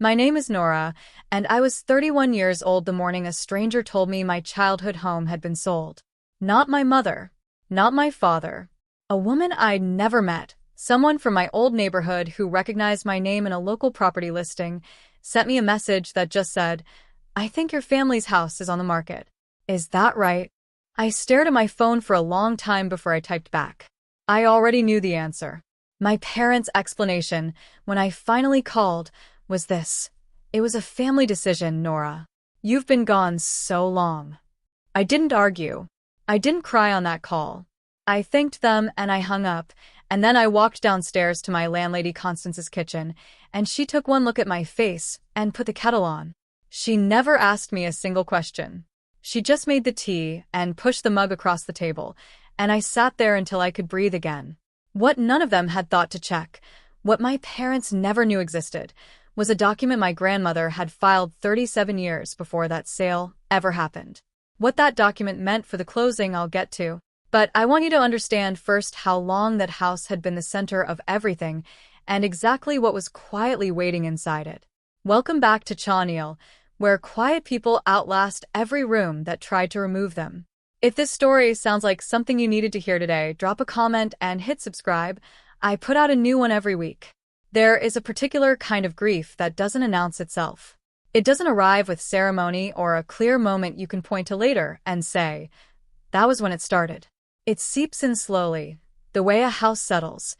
My name is Nora, and I was 31 years old the morning a stranger told me my childhood home had been sold. Not my mother, not my father. A woman I'd never met, someone from my old neighborhood who recognized my name in a local property listing, sent me a message that just said, "I think your family's house is on the market." Is that right? I stared at my phone for a long time before I typed back. I already knew the answer. My parents' explanation, when I finally called, was this: "It was a family decision, Nora. You've been gone so long." I didn't argue. I didn't cry on that call. I thanked them and I hung up, and then I walked downstairs to my landlady Constance's kitchen, and she took one look at my face and put the kettle on. She never asked me a single question. She just made the tea and pushed the mug across the table, and I sat there until I could breathe again. What none of them had thought to check, what my parents never knew existed, was a document my grandmother had filed 37 years before that sale ever happened. What that document meant for the closing I'll get to, but I want you to understand first how long that house had been the center of everything and exactly what was quietly waiting inside it. Welcome back to Chawneel, where quiet people outlast every room that tried to remove them. If this story sounds like something you needed to hear today, drop a comment and hit subscribe. I put out a new one every week. There is a particular kind of grief that doesn't announce itself. It doesn't arrive with ceremony or a clear moment you can point to later and say, "That was when it started." It seeps in slowly, the way a house settles,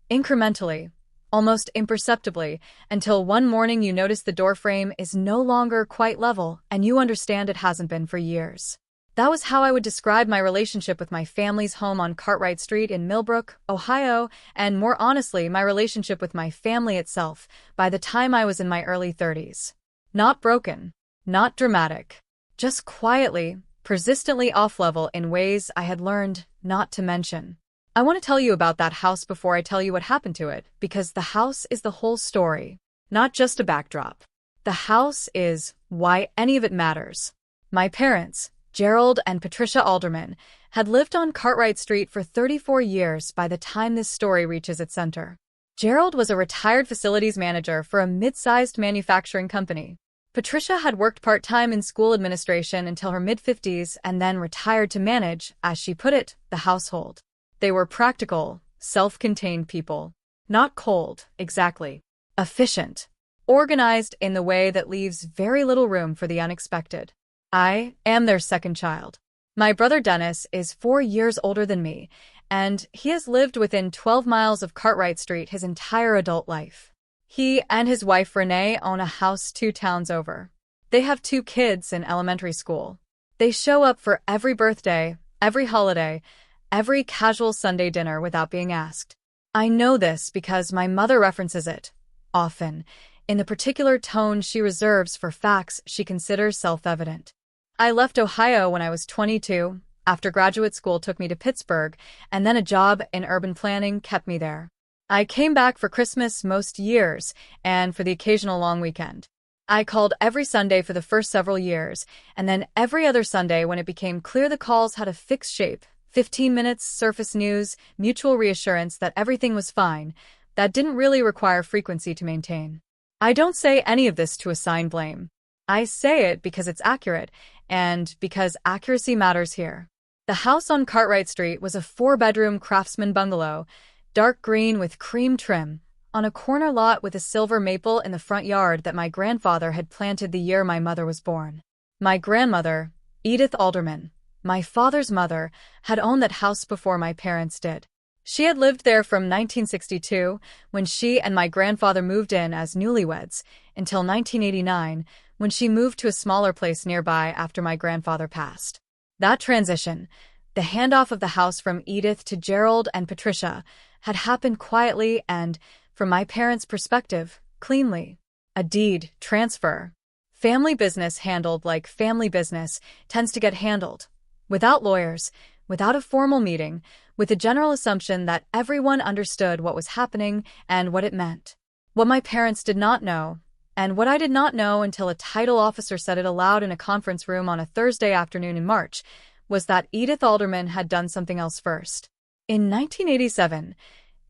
incrementally, almost imperceptibly, until one morning you notice the doorframe is no longer quite level and you understand it hasn't been for years. That was how I would describe my relationship with my family's home on Cartwright Street in Millbrook, Ohio, and more honestly, my relationship with my family itself by the time I was in my early 30s. Not broken, not dramatic, just quietly, persistently off-level in ways I had learned not to mention. I want to tell you about that house before I tell you what happened to it, because the house is the whole story, not just a backdrop. The house is why any of it matters. My parents, Gerald and Patricia Alderman, had lived on Cartwright Street for 34 years by the time this story reaches its center. Gerald was a retired facilities manager for a mid-sized manufacturing company. Patricia had worked part-time in school administration until her mid-50s and then retired to manage, as she put it, the household. They were practical, self-contained people. Not cold, exactly. Efficient. Organized in the way that leaves very little room for the unexpected. I am their second child. My brother Dennis is 4 years older than me, and he has lived within 12 miles of Cartwright Street his entire adult life. He and his wife Renee own a house 2 towns over. They have 2 kids in elementary school. They show up for every birthday, every holiday, every casual Sunday dinner without being asked. I know this because my mother references it, often, in the particular tone she reserves for facts she considers self-evident. I left Ohio when I was 22, after graduate school took me to Pittsburgh, and then a job in urban planning kept me there. I came back for Christmas most years, and for the occasional long weekend. I called every Sunday for the first several years, and then every other Sunday when it became clear the calls had a fixed shape, 15 minutes, surface news, mutual reassurance that everything was fine, that didn't really require frequency to maintain. I don't say any of this to assign blame. I say it because it's accurate, and because accuracy matters here. The house on Cartwright Street was a 4-bedroom craftsman bungalow, dark green with cream trim, on a corner lot with a silver maple in the front yard that my grandfather had planted the year my mother was born. My grandmother, Edith Alderman, my father's mother, had owned that house before my parents did. She had lived there from 1962, when she and my grandfather moved in as newlyweds, until 1989, when she moved to a smaller place nearby after my grandfather passed. That transition, the handoff of the house from Edith to Gerald and Patricia, had happened quietly and, from my parents' perspective, cleanly. A deed transfer. Family business handled like family business tends to get handled. Without lawyers, without a formal meeting, with the general assumption that everyone understood what was happening and what it meant. What my parents did not know, and what I did not know until a title officer said it aloud in a conference room on a Thursday afternoon in March, was that Edith Alderman had done something else first. In 1987,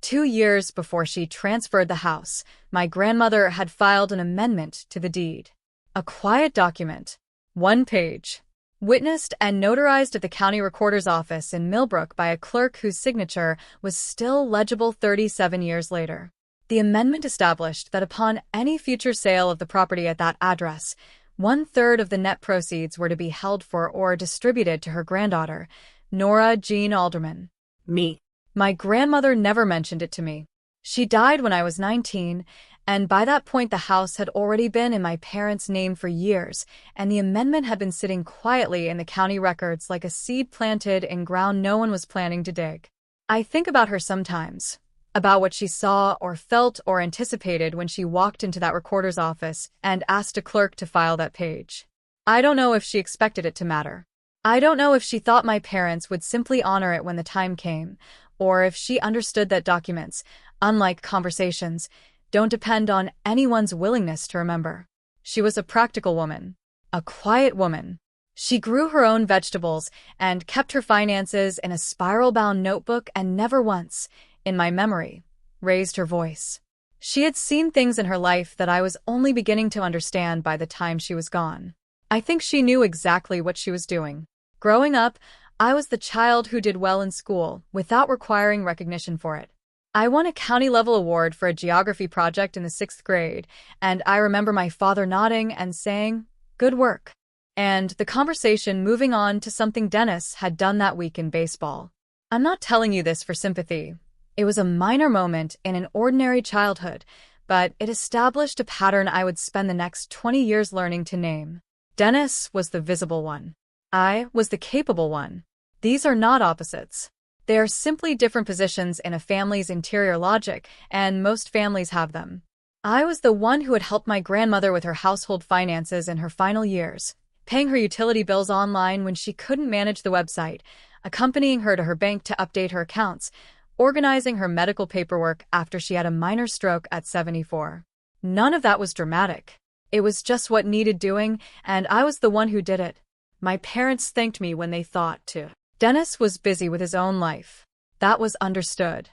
2 years before she transferred the house, my grandmother had filed an amendment to the deed. A quiet document. 1 page. Witnessed and notarized at the county recorder's office in Millbrook by a clerk whose signature was still legible 37 years later. The amendment established that upon any future sale of the property at that address, 1/3 of the net proceeds were to be held for or distributed to her granddaughter, Nora Jean Alderman. Me. My grandmother never mentioned it to me. She died when I was 19, and by that point the house had already been in my parents' name for years, and the amendment had been sitting quietly in the county records like a seed planted in ground no one was planning to dig. I think about her sometimes, about what she saw or felt or anticipated when she walked into that recorder's office and asked a clerk to file that page. I don't know if she expected it to matter. I don't know if she thought my parents would simply honor it when the time came, or if she understood that documents, unlike conversations, don't depend on anyone's willingness to remember. She was a practical woman, a quiet woman. She grew her own vegetables and kept her finances in a spiral-bound notebook and never once, in my memory, raised her voice. She had seen things in her life that I was only beginning to understand by the time she was gone. I think she knew exactly what she was doing. Growing up, I was the child who did well in school without requiring recognition for it. I won a county-level award for a geography project in the 6th grade, and I remember my father nodding and saying, "Good work," and the conversation moving on to something Dennis had done that week in baseball. I'm not telling you this for sympathy. It was a minor moment in an ordinary childhood, but it established a pattern I would spend the next 20 years learning to name. Dennis was the visible one. I was the capable one. These are not opposites. They are simply different positions in a family's interior logic, and most families have them. I was the one who had helped my grandmother with her household finances in her final years, paying her utility bills online when she couldn't manage the website, accompanying her to her bank to update her accounts, organizing her medical paperwork after she had a minor stroke at 74. None of that was dramatic. It was just what needed doing, and I was the one who did it. My parents thanked me when they thought to. Dennis was busy with his own life. That was understood.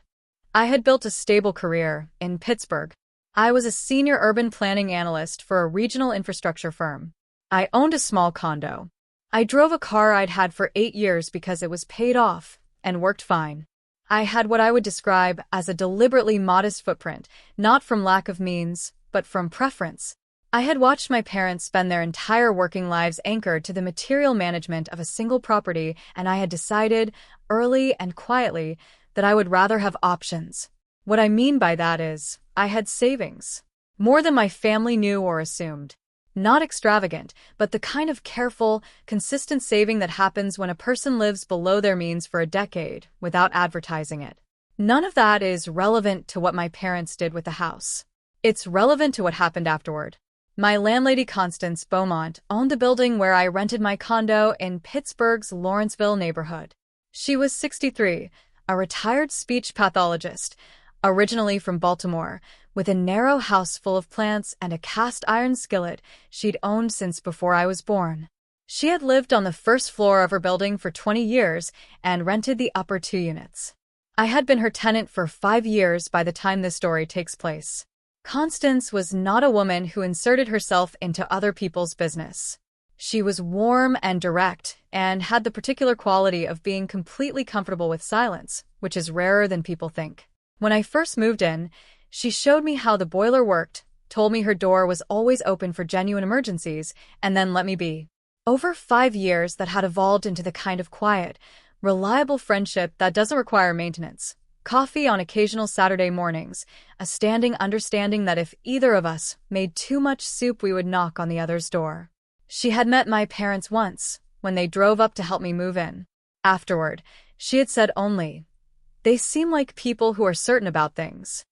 I had built a stable career in Pittsburgh. I was a senior urban planning analyst for a regional infrastructure firm. I owned a small condo. I drove a car I'd had for 8 years because it was paid off and worked fine. I had what I would describe as a deliberately modest footprint, not from lack of means, but from preference. I had watched my parents spend their entire working lives anchored to the material management of a single property, and I had decided, early and quietly, that I would rather have options. What I mean by that is, I had savings. More than my family knew or assumed. Not extravagant, but the kind of careful, consistent saving that happens when a person lives below their means for a decade, without advertising it. None of that is relevant to what my parents did with the house. It's relevant to what happened afterward. My landlady, Constance Beaumont, owned the building where I rented my condo in Pittsburgh's Lawrenceville neighborhood. She was 63, a retired speech pathologist, originally from Baltimore, with a narrow house full of plants and a cast-iron skillet she'd owned since before I was born. She had lived on the first floor of her building for 20 years and rented the upper 2 units. I had been her tenant for 5 years by the time this story takes place. Constance was not a woman who inserted herself into other people's business. She was warm and direct, and had the particular quality of being completely comfortable with silence, which is rarer than people think. When I first moved in, she showed me how the boiler worked, told me her door was always open for genuine emergencies, and then let me be. Over 5 years, that had evolved into the kind of quiet, reliable friendship that doesn't require maintenance. Coffee on occasional Saturday mornings, a standing understanding that if either of us made too much soup we would knock on the other's door. She had met my parents once, when they drove up to help me move in. Afterward, she had said only, "They seem like people who are certain about things."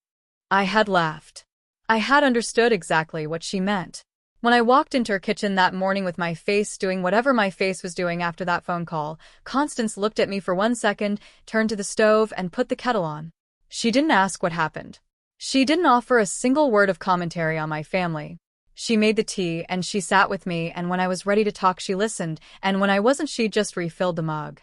I had laughed. I had understood exactly what she meant. When I walked into her kitchen that morning with my face doing whatever my face was doing after that phone call, Constance looked at me for 1 second, turned to the stove, and put the kettle on. She didn't ask what happened. She didn't offer a single word of commentary on my family. She made the tea, and she sat with me, and when I was ready to talk she listened, and when I wasn't she just refilled the mug.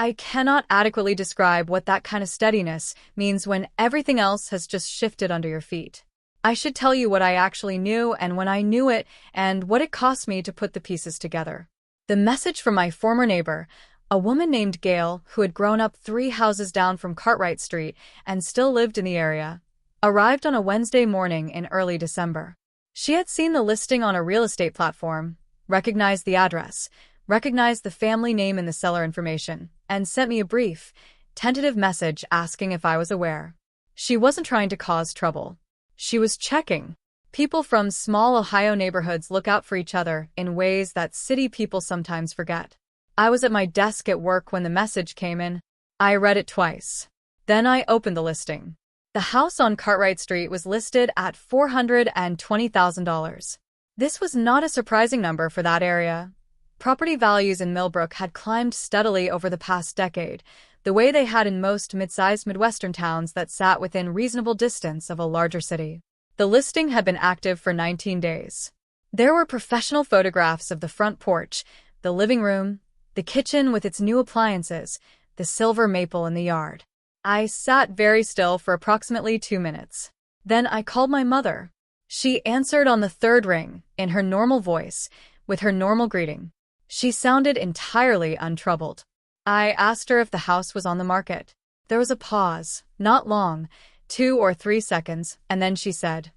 I cannot adequately describe what that kind of steadiness means when everything else has just shifted under your feet. I should tell you what I actually knew and when I knew it and what it cost me to put the pieces together. The message from my former neighbor, a woman named Gail who had grown up 3 houses down from Cartwright Street and still lived in the area, arrived on a Wednesday morning in early December. She had seen the listing on a real estate platform, recognized the address, recognized the family name in the seller information, and sent me a brief, tentative message asking if I was aware. She wasn't trying to cause trouble. She was checking. People from small Ohio neighborhoods look out for each other in ways that city people sometimes forget. I was at my desk at work when the message came in. I read it twice. Then I opened the listing. The house on Cartwright Street was listed at $420,000. This was not a surprising number for that area. Property values in Millbrook had climbed steadily over the past decade, the way they had in most mid-sized Midwestern towns that sat within reasonable distance of a larger city. The listing had been active for 19 days. There were professional photographs of the front porch, the living room, the kitchen with its new appliances, the silver maple in the yard. I sat very still for approximately 2 minutes. Then I called my mother. She answered on the 3rd ring, in her normal voice, with her normal greeting. She sounded entirely untroubled. I asked her if the house was on the market. There was a pause, not long, 2 or 3 seconds, and then she said,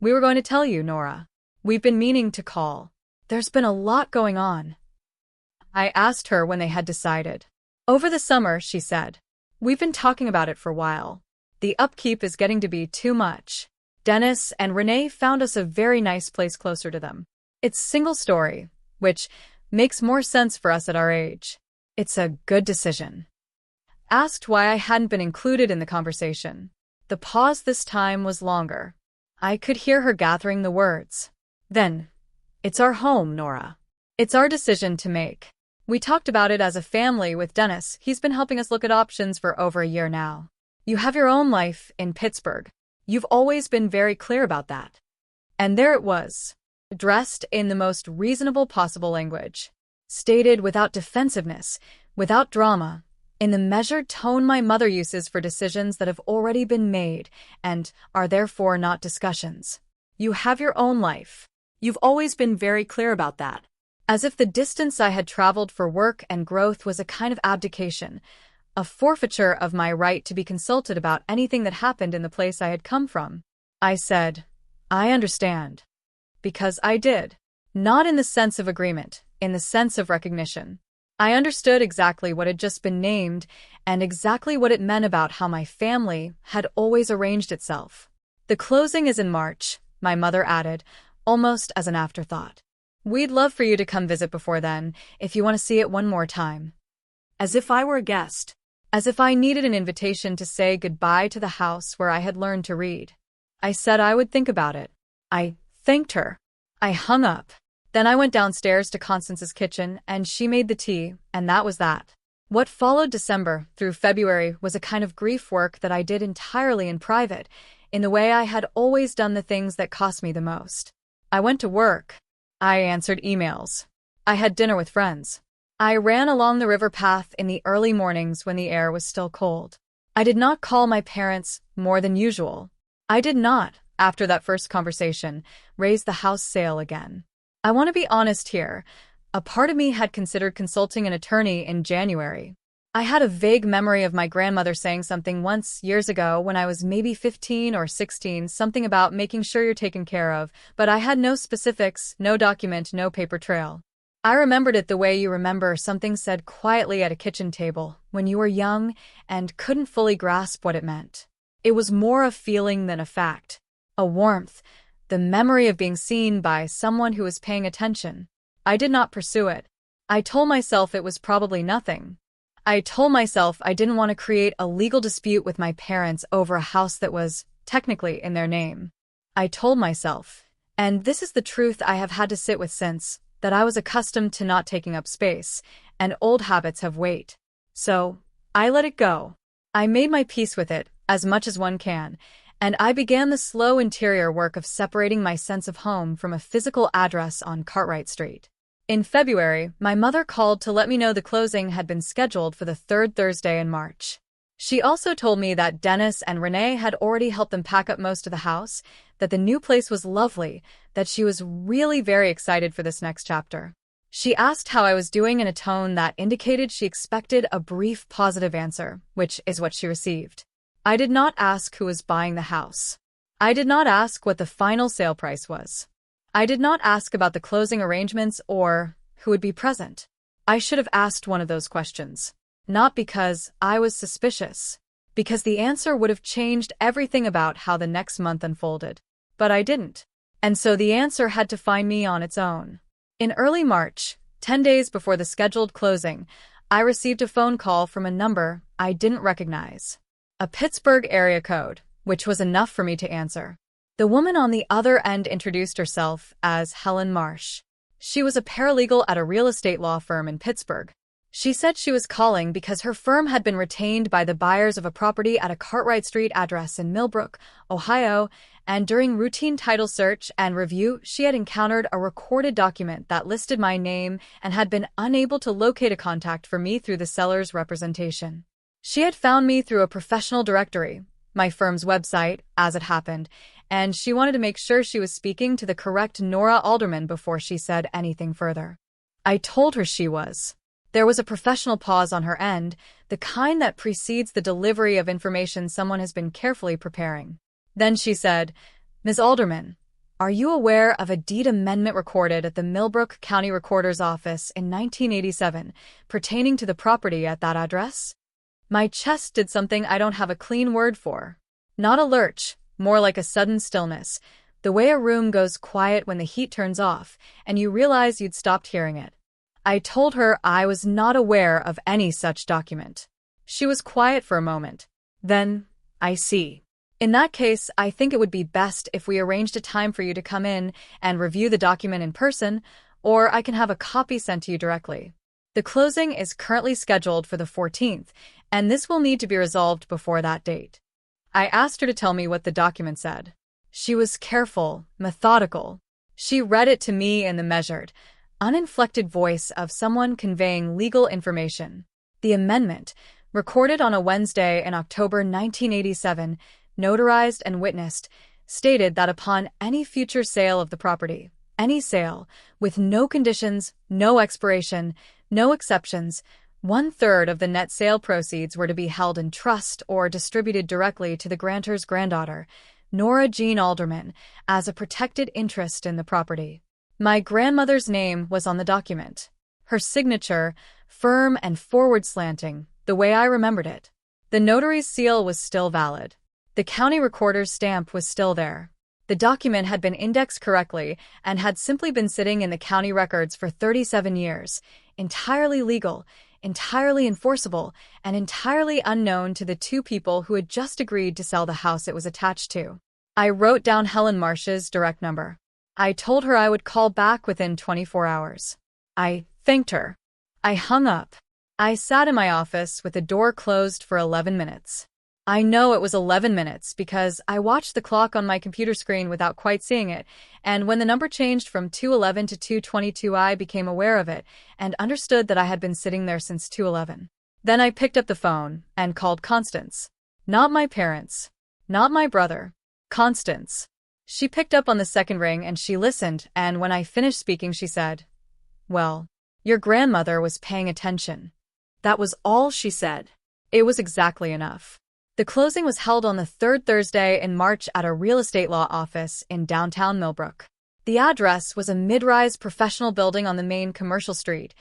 "We were going to tell you, Nora. We've been meaning to call. There's been a lot going on." I asked her when they had decided. "Over the summer," she said. "We've been talking about it for a while. The upkeep is getting to be too much. Dennis and Renee found us a very nice place closer to them. It's single story, which makes more sense for us at our age. It's a good decision." Asked why I hadn't been included in the conversation. The pause this time was longer. I could hear her gathering the words. Then, "It's our home, Nora. It's our decision to make. We talked about it as a family with Dennis. He's been helping us look at options for over a year now. You have your own life in Pittsburgh. You've always been very clear about that." And there it was, dressed in the most reasonable possible language, stated without defensiveness, without drama, in the measured tone my mother uses for decisions that have already been made and are therefore not discussions. "You have your own life. You've always been very clear about that." As if the distance I had traveled for work and growth was a kind of abdication, a forfeiture of my right to be consulted about anything that happened in the place I had come from. I said, "I understand." Because I did. Not in the sense of agreement, in the sense of recognition. I understood exactly what had just been named and exactly what it meant about how my family had always arranged itself. "The closing is in March," my mother added, almost as an afterthought. "We'd love for you to come visit before then, if you want to see it one more time." As if I were a guest. As if I needed an invitation to say goodbye to the house where I had learned to read. I said I would think about it. I thanked her. I hung up. Then I went downstairs to Constance's kitchen and she made the tea, and that was that. What followed December through February was a kind of grief work that I did entirely in private, in the way I had always done the things that cost me the most. I went to work. I answered emails. I had dinner with friends. I ran along the river path in the early mornings when the air was still cold. I did not call my parents more than usual. I did not, after that first conversation, raise the house sale again. I want to be honest here. A part of me had considered consulting an attorney in January. I had a vague memory of my grandmother saying something once, years ago, when I was maybe 15 or 16, something about making sure you're taken care of, but I had no specifics, no document, no paper trail. I remembered it the way you remember something said quietly at a kitchen table when you were young and couldn't fully grasp what it meant. It was more a feeling than a fact, a warmth, the memory of being seen by someone who was paying attention. I did not pursue it. I told myself it was probably nothing. I told myself I didn't want to create a legal dispute with my parents over a house that was, technically, in their name. I told myself, and this is the truth I have had to sit with since, that I was accustomed to not taking up space, and old habits have weight. So, I let it go. I made my peace with it, as much as one can, and I began the slow interior work of separating my sense of home from a physical address on Cartwright Street. In February, my mother called to let me know the closing had been scheduled for the third Thursday in March. She also told me that Dennis and Renee had already helped them pack up most of the house, that the new place was lovely, that she was really very excited for this next chapter. She asked how I was doing in a tone that indicated she expected a brief positive answer, which is what she received. I did not ask who was buying the house. I did not ask what the final sale price was. I did not ask about the closing arrangements or who would be present. I should have asked one of those questions. Not because I was suspicious, because the answer would have changed everything about how the next month unfolded. But I didn't. And so the answer had to find me on its own. In early March, 10 days before the scheduled closing, I received a phone call from a number I didn't recognize. A Pittsburgh area code, which was enough for me to answer. The woman on the other end introduced herself as Helen Marsh. She was a paralegal at a real estate law firm in Pittsburgh. She said she was calling because her firm had been retained by the buyers of a property at a Cartwright Street address in Millbrook, Ohio, and during routine title search and review, she had encountered a recorded document that listed my name and had been unable to locate a contact for me through the seller's representation. She had found me through a professional directory, my firm's website, as it happened, and she wanted to make sure she was speaking to the correct Nora Alderman before she said anything further. I told her she was. There was a professional pause on her end, the kind that precedes the delivery of information someone has been carefully preparing. Then she said, "Ms. Alderman, are you aware of a deed amendment recorded at the Millbrook County Recorder's Office in 1987 pertaining to the property at that address?" My chest did something I don't have a clean word for. Not a lurch, more like a sudden stillness, the way a room goes quiet when the heat turns off and you realize you'd stopped hearing it. I told her I was not aware of any such document. She was quiet for a moment. Then, "I see. In that case, I think it would be best if we arranged a time for you to come in and review the document in person, or I can have a copy sent to you directly. The closing is currently scheduled for the 14th, and this will need to be resolved before that date." I asked her to tell me what the document said. She was careful, methodical. She read it to me in the measured, uninflected voice of someone conveying legal information. The amendment, recorded on a Wednesday in October 1987, notarized and witnessed, stated that upon any future sale of the property, any sale, with no conditions, no expiration, no exceptions, 1/3 of the net sale proceeds were to be held in trust or distributed directly to the grantor's granddaughter, Nora Jean Alderman, as a protected interest in the property. My grandmother's name was on the document. Her signature, firm and forward slanting, the way I remembered it. The notary's seal was still valid. The county recorder's stamp was still there. The document had been indexed correctly and had simply been sitting in the county records for 37 years, entirely legal, entirely enforceable, and entirely unknown to the two people who had just agreed to sell the house it was attached to. I wrote down Helen Marsh's direct number. I told her I would call back within 24 hours. I thanked her. I hung up. I sat in my office with the door closed for 11 minutes. I know it was 11 minutes because I watched the clock on my computer screen without quite seeing it, and when the number changed from 2:11 to 2:22 I became aware of it and understood that I had been sitting there since 2:11. Then I picked up the phone and called Constance. Not my parents. Not my brother. Constance. She picked up on the second ring and she listened, and when I finished speaking she said, "Well, your grandmother was paying attention." That was all she said. It was exactly enough. The closing was held on the third Thursday in March at a real estate law office in downtown Millbrook. The address was a mid-rise professional building on the main commercial street,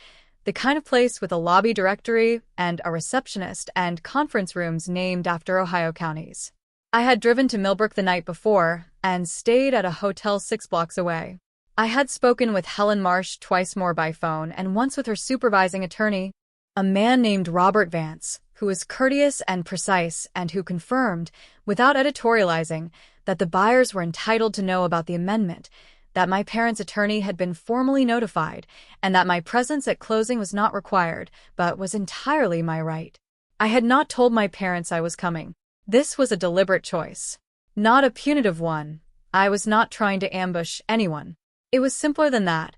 the kind of place with a lobby directory and a receptionist and conference rooms named after Ohio counties. I had driven to Millbrook the night before and stayed at a hotel 6 blocks away. I had spoken with Helen Marsh twice more by phone and once with her supervising attorney, a man named Robert Vance, who was courteous and precise and who confirmed, without editorializing, that the buyers were entitled to know about the amendment, that my parents' attorney had been formally notified, and that my presence at closing was not required, but was entirely my right. I had not told my parents I was coming. This was a deliberate choice. Not a punitive one. I was not trying to ambush anyone. It was simpler than that.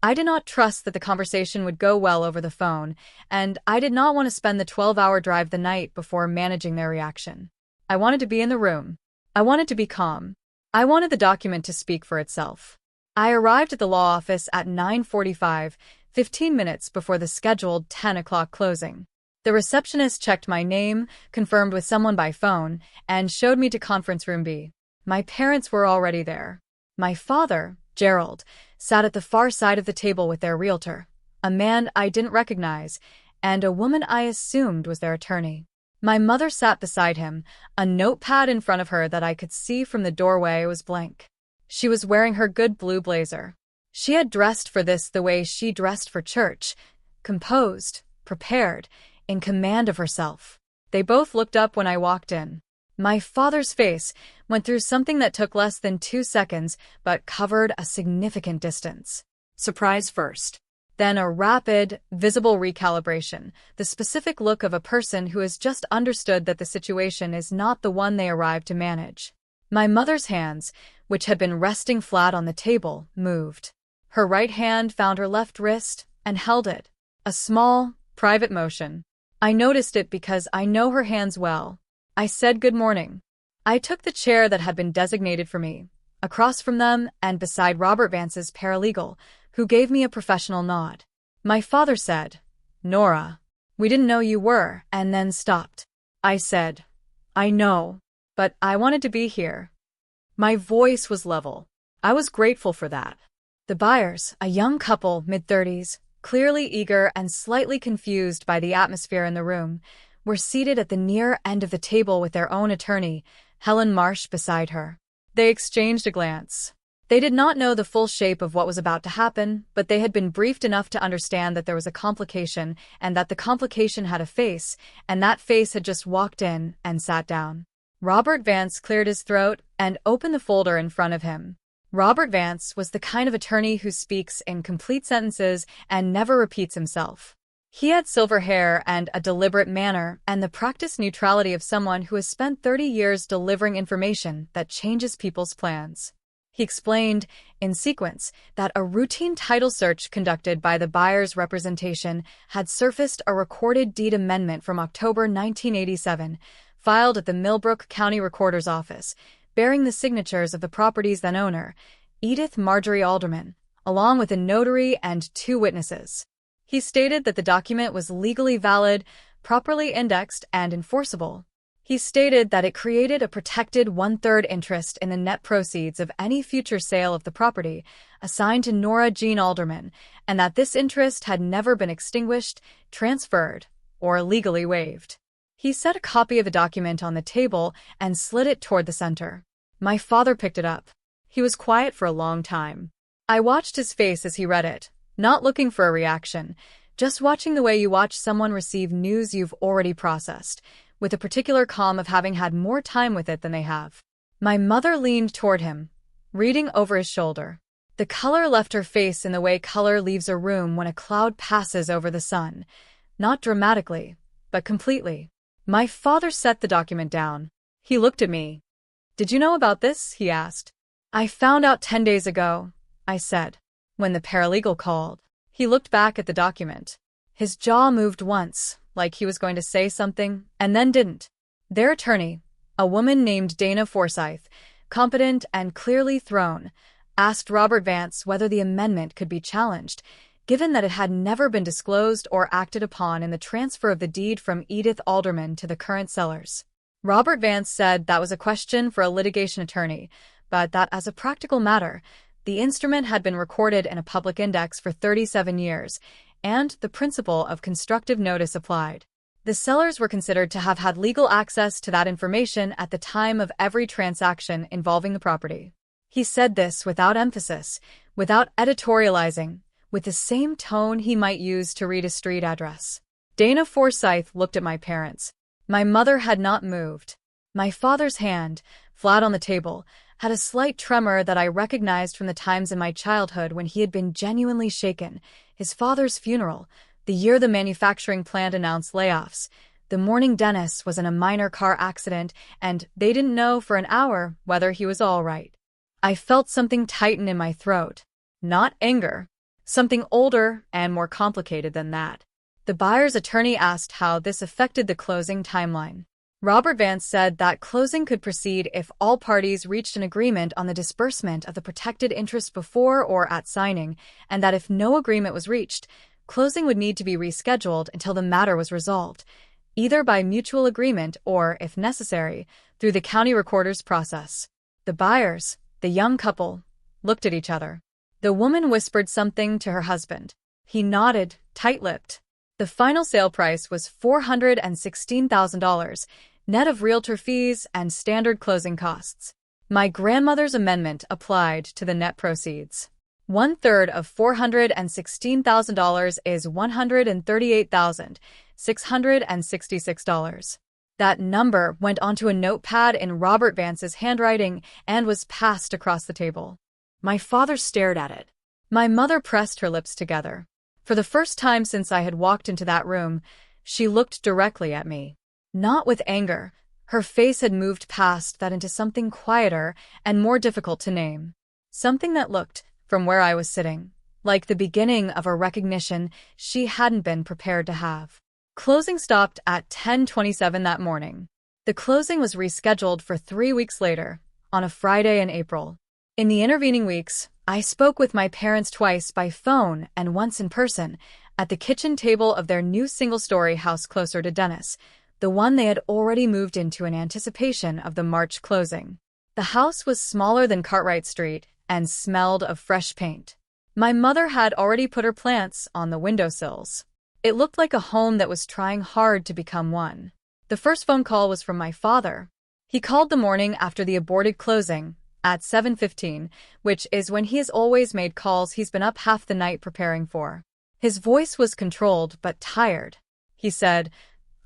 I did not trust that the conversation would go well over the phone, and I did not want to spend the 12-hour drive the night before managing their reaction. I wanted to be in the room. I wanted to be calm. I wanted the document to speak for itself. I arrived at the law office at 9:45, 15 minutes before the scheduled 10 o'clock closing. The receptionist checked my name, confirmed with someone by phone, and showed me to conference room B. My parents were already there. My father, Gerald, sat at the far side of the table with their realtor, a man I didn't recognize, and a woman I assumed was their attorney. My mother sat beside him, a notepad in front of her that I could see from the doorway was blank. She was wearing her good blue blazer. She had dressed for this the way she dressed for church, composed, prepared, in command of herself. They both looked up when I walked in. My father's face went through something that took less than 2 seconds but covered a significant distance. Surprise first. Then a rapid, visible recalibration, the specific look of a person who has just understood that the situation is not the one they arrived to manage. My mother's hands, which had been resting flat on the table, moved. Her right hand found her left wrist and held it. A small, private motion. I noticed it because I know her hands well. I said good morning. I took the chair that had been designated for me, across from them and beside Robert Vance's paralegal, who gave me a professional nod. My father said, "Nora, we didn't know you were," and then stopped. I said, "I know, but I wanted to be here." My voice was level. I was grateful for that. The buyers, a young couple, mid-30s, clearly eager and slightly confused by the atmosphere in the room, were seated at the near end of the table with their own attorney, Helen Marsh, beside her. They exchanged a glance. They did not know the full shape of what was about to happen, but they had been briefed enough to understand that there was a complication and that the complication had a face, and that face had just walked in and sat down. Robert Vance cleared his throat and opened the folder in front of him. Robert Vance was the kind of attorney who speaks in complete sentences and never repeats himself. He had silver hair and a deliberate manner and the practiced neutrality of someone who has spent 30 years delivering information that changes people's plans. He explained, in sequence, that a routine title search conducted by the buyer's representation had surfaced a recorded deed amendment from October 1987, filed at the Millbrook County Recorder's Office, bearing the signatures of the property's then-owner, Edith Marjorie Alderman, along with a notary and 2 witnesses. He stated that the document was legally valid, properly indexed, and enforceable. He stated that it created a protected 1/3 interest in the net proceeds of any future sale of the property assigned to Nora Jean Alderman, and that this interest had never been extinguished, transferred, or legally waived. He set a copy of the document on the table and slid it toward the center. My father picked it up. He was quiet for a long time. I watched his face as he read it, not looking for a reaction, just watching the way you watch someone receive news you've already processed, with a particular calm of having had more time with it than they have. My mother leaned toward him, reading over his shoulder. The color left her face in the way color leaves a room when a cloud passes over the sun, not dramatically, but completely. My father set the document down. He looked at me. "Did you know about this?" he asked. "I found out 10 days ago," I said, when the paralegal called. He looked back at the document. His jaw moved once, like he was going to say something, and then didn't. Their attorney, a woman named Dana Forsyth, competent and clearly thrown, asked Robert Vance whether the amendment could be challenged, given that it had never been disclosed or acted upon in the transfer of the deed from Edith Alderman to the current sellers. Robert Vance said that was a question for a litigation attorney, but that as a practical matter, the instrument had been recorded in a public index for 37 years, and the principle of constructive notice applied. The sellers were considered to have had legal access to that information at the time of every transaction involving the property. He said this without emphasis, without editorializing, with the same tone he might use to read a street address. Dana Forsyth looked at my parents. My mother had not moved. My father's hand, flat on the table, had a slight tremor that I recognized from the times in my childhood when he had been genuinely shaken. His father's funeral, the year the manufacturing plant announced layoffs, the morning Dennis was in a minor car accident, and they didn't know for an hour whether he was all right. I felt something tighten in my throat. Not anger. Something older and more complicated than that. The buyer's attorney asked how this affected the closing timeline. Robert Vance said that closing could proceed if all parties reached an agreement on the disbursement of the protected interest before or at signing, and that if no agreement was reached, closing would need to be rescheduled until the matter was resolved, either by mutual agreement or, if necessary, through the county recorder's process. The buyers, the young couple, looked at each other. The woman whispered something to her husband. He nodded, tight-lipped. The final sale price was $416,000, net of realtor fees and standard closing costs. My grandmother's amendment applied to the net proceeds. 1/3 of $416,000 is $138,666. That number went onto a notepad in Robert Vance's handwriting and was passed across the table. My father stared at it. My mother pressed her lips together. For the first time since I had walked into that room, she looked directly at me. Not with anger. Her face had moved past that into something quieter and more difficult to name. Something that looked, from where I was sitting, like the beginning of a recognition she hadn't been prepared to have. Closing stopped at 10:27 that morning. The closing was rescheduled for 3 weeks later, on a Friday in April. In the intervening weeks, I spoke with my parents twice by phone and once in person, at the kitchen table of their new single-story house closer to Dennis, the one they had already moved into in anticipation of the March closing. The house was smaller than Cartwright Street and smelled of fresh paint. My mother had already put her plants on the windowsills. It looked like a home that was trying hard to become one. The first phone call was from my father. He called the morning after the aborted closing, at 7:15, which is when he has always made calls he's been up half the night preparing for. His voice was controlled but tired. He said,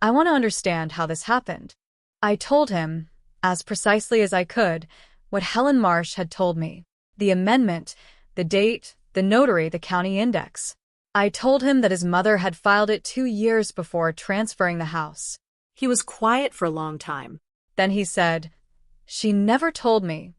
"I want to understand how this happened." I told him, as precisely as I could, what Helen Marsh had told me. The amendment, the date, the notary, the county index. I told him that his mother had filed it 2 years before transferring the house. He was quiet for a long time. Then he said, "She never told me."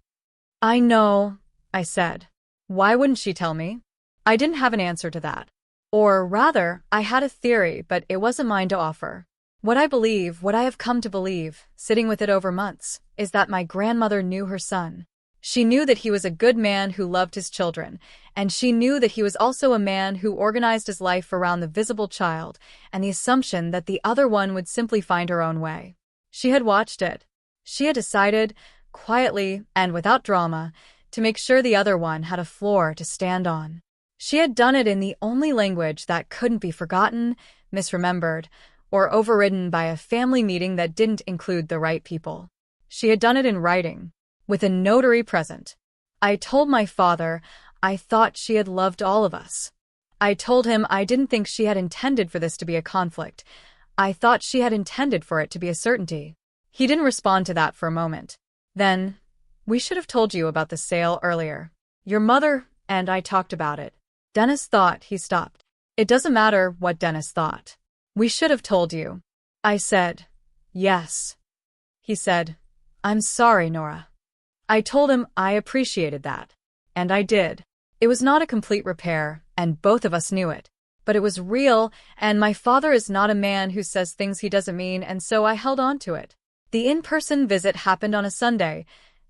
"I know," I said. "Why wouldn't she tell me?" I didn't have an answer to that. Or rather, I had a theory, but it wasn't mine to offer. What I believe, what I have come to believe, sitting with it over months, is that my grandmother knew her son. She knew that he was a good man who loved his children, and she knew that he was also a man who organized his life around the visible child and the assumption that the other one would simply find her own way. She had watched it. She had decided, quietly and without drama, to make sure the other one had a floor to stand on. She had done it in the only language that couldn't be forgotten, misremembered, or overridden by a family meeting that didn't include the right people. She had done it in writing, with a notary present. I told my father I thought she had loved all of us. I told him I didn't think she had intended for this to be a conflict. I thought she had intended for it to be a certainty. He didn't respond to that for a moment. Then, "We should have told you about the sale earlier. Your mother and I talked about it." Dennis thought. He stopped. "It doesn't matter what Dennis thought. We should have told you." I said, "Yes." He said, "I'm sorry, Nora." I told him I appreciated that. And I did. It was not a complete repair, and both of us knew it. But it was real, and my father is not a man who says things he doesn't mean, and so I held on to it. The in-person visit happened on a Sunday,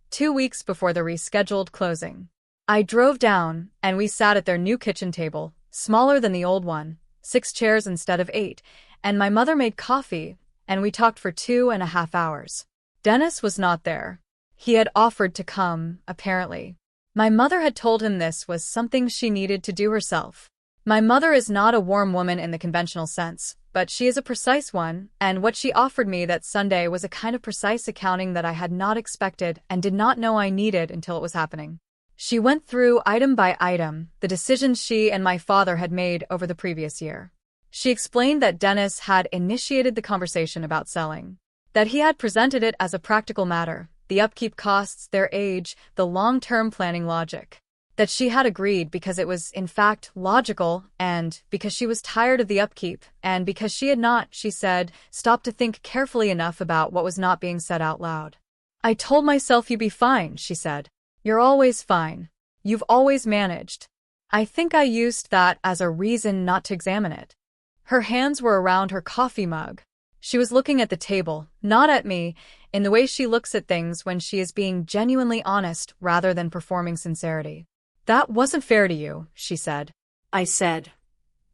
2 weeks before the rescheduled closing. I drove down, and we sat at their new kitchen table, smaller than the old one, 6 chairs instead of 8, and my mother made coffee, and we talked for 2.5 hours. Dennis was not there. He had offered to come, apparently. My mother had told him this was something she needed to do herself. My mother is not a warm woman in the conventional sense, but she is a precise one, and what she offered me that Sunday was a kind of precise accounting that I had not expected and did not know I needed until it was happening. She went through, item by item, the decisions she and my father had made over the previous year. She explained that Dennis had initiated the conversation about selling, that he had presented it as a practical matter, the upkeep costs, their age, the long-term planning logic. That she had agreed because it was, in fact, logical, and because she was tired of the upkeep, and because she had not, she said, stopped to think carefully enough about what was not being said out loud. "I told myself you'd be fine," she said. "You're always fine. You've always managed." I think I used that as a reason not to examine it. Her hands were around her coffee mug. She was looking at the table, not at me, in the way she looks at things when she is being genuinely honest rather than performing sincerity. That wasn't fair to you, she said. I said,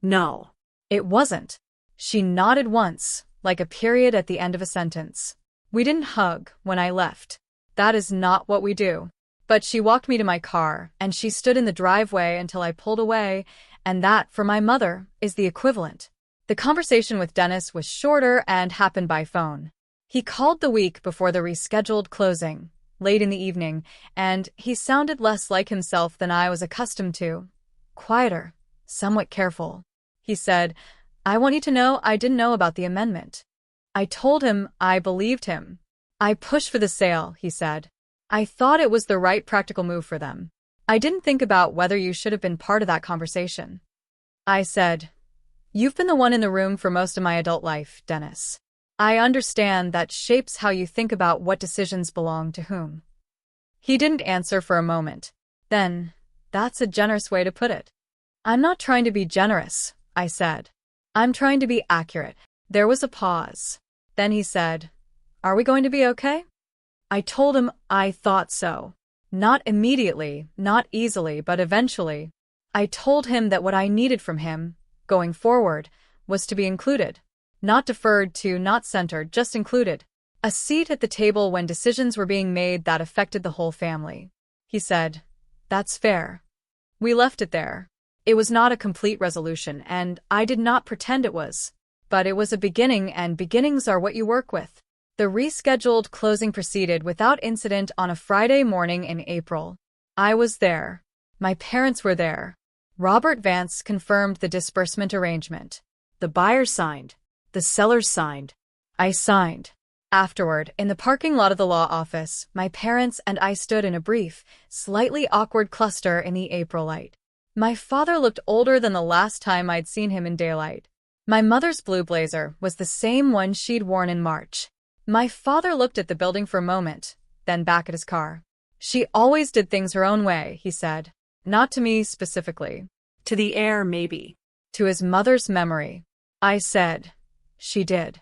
no. It wasn't. She nodded once, like a period at the end of a sentence. We didn't hug when I left. That is not what we do. But she walked me to my car, and she stood in the driveway until I pulled away, and that, for my mother, is the equivalent. The conversation with Dennis was shorter and happened by phone. He called the week before the rescheduled closing, late in the evening, and he sounded less like himself than I was accustomed to. Quieter, somewhat careful. He said, I want you to know I didn't know about the amendment. I told him I believed him. I pushed for the sale, he said. I thought it was the right practical move for them. I didn't think about whether you should have been part of that conversation. I said, You've been the one in the room for most of my adult life, Dennis. I understand that shapes how you think about what decisions belong to whom. He didn't answer for a moment. Then, that's a generous way to put it. I'm not trying to be generous, I said. I'm trying to be accurate. There was a pause. Then he said, Are we going to be okay? I told him I thought so. Not immediately, not easily, but eventually. I told him that what I needed from him, going forward, was to be included. Not deferred to, not centered, just included. A seat at the table when decisions were being made that affected the whole family. He said, That's fair. We left it there. It was not a complete resolution, and I did not pretend it was. But it was a beginning, and beginnings are what you work with. The rescheduled closing proceeded without incident on a Friday morning in April. I was there. My parents were there. Robert Vance confirmed the disbursement arrangement. The buyer signed. The sellers signed. I signed. Afterward, in the parking lot of the law office, my parents and I stood in a brief, slightly awkward cluster in the April light. My father looked older than the last time I'd seen him in daylight. My mother's blue blazer was the same one she'd worn in March. My father looked at the building for a moment, then back at his car. She always did things her own way, he said. Not to me specifically. To the heir, maybe. To his mother's memory. I said, She did.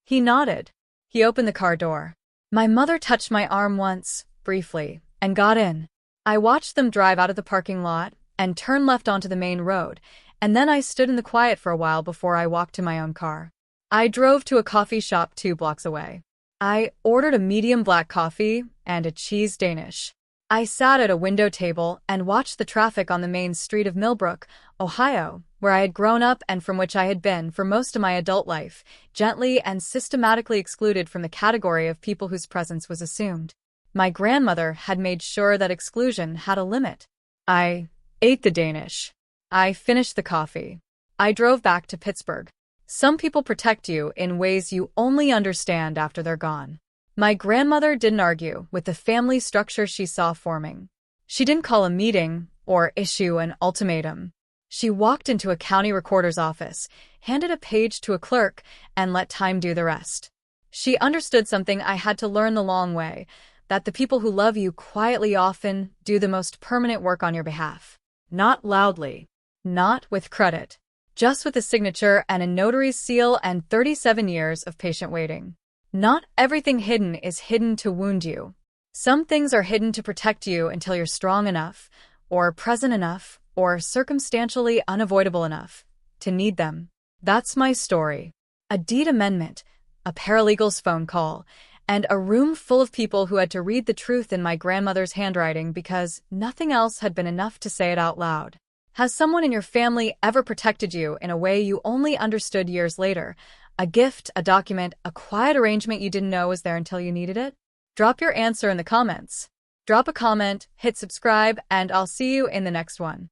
He nodded. He opened the car door. My mother touched my arm once, briefly, and got in. I watched them drive out of the parking lot and turn left onto the main road, and then I stood in the quiet for a while before I walked to my own car. I drove to a coffee shop 2 blocks away. I ordered a medium black coffee and a cheese Danish. I sat at a window table and watched the traffic on the main street of Millbrook, Ohio, where I had grown up and from which I had been for most of my adult life, gently and systematically excluded from the category of people whose presence was assumed. My grandmother had made sure that exclusion had a limit. I ate the Danish. I finished the coffee. I drove back to Pittsburgh. Some people protect you in ways you only understand after they're gone. My grandmother didn't argue with the family structure she saw forming. She didn't call a meeting or issue an ultimatum. She walked into a county recorder's office, handed a page to a clerk, and let time do the rest. She understood something I had to learn the long way, that the people who love you quietly often do the most permanent work on your behalf. Not loudly. Not with credit. Just with a signature and a notary's seal and 37 years of patient waiting. Not everything hidden is hidden to wound you. Some things are hidden to protect you until you're strong enough, or present enough, or circumstantially unavoidable enough to need them. That's my story. A deed amendment, a paralegal's phone call, and a room full of people who had to read the truth in my grandmother's handwriting because nothing else had been enough to say it out loud. Has someone in your family ever protected you in a way you only understood years later? A gift, a document, a quiet arrangement you didn't know was there until you needed it? Drop your answer in the comments. Drop a comment, hit subscribe, and I'll see you in the next one.